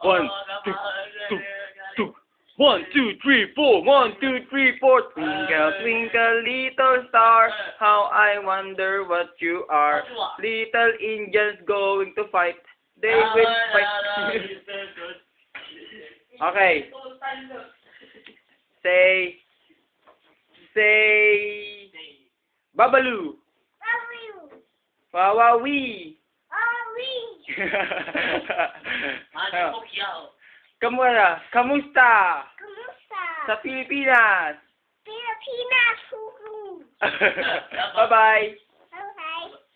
One, two, 1, 2, 3, 4. 1, 2, 3, 4. Twinkle, twinkle, little star, how I wonder what you are. Little Indians going to fight. They will fight. Okay. Say, Babalu. Wawawi. Kamusta? Sa Pilipinas? Pilipinas, huhu. Bye-bye.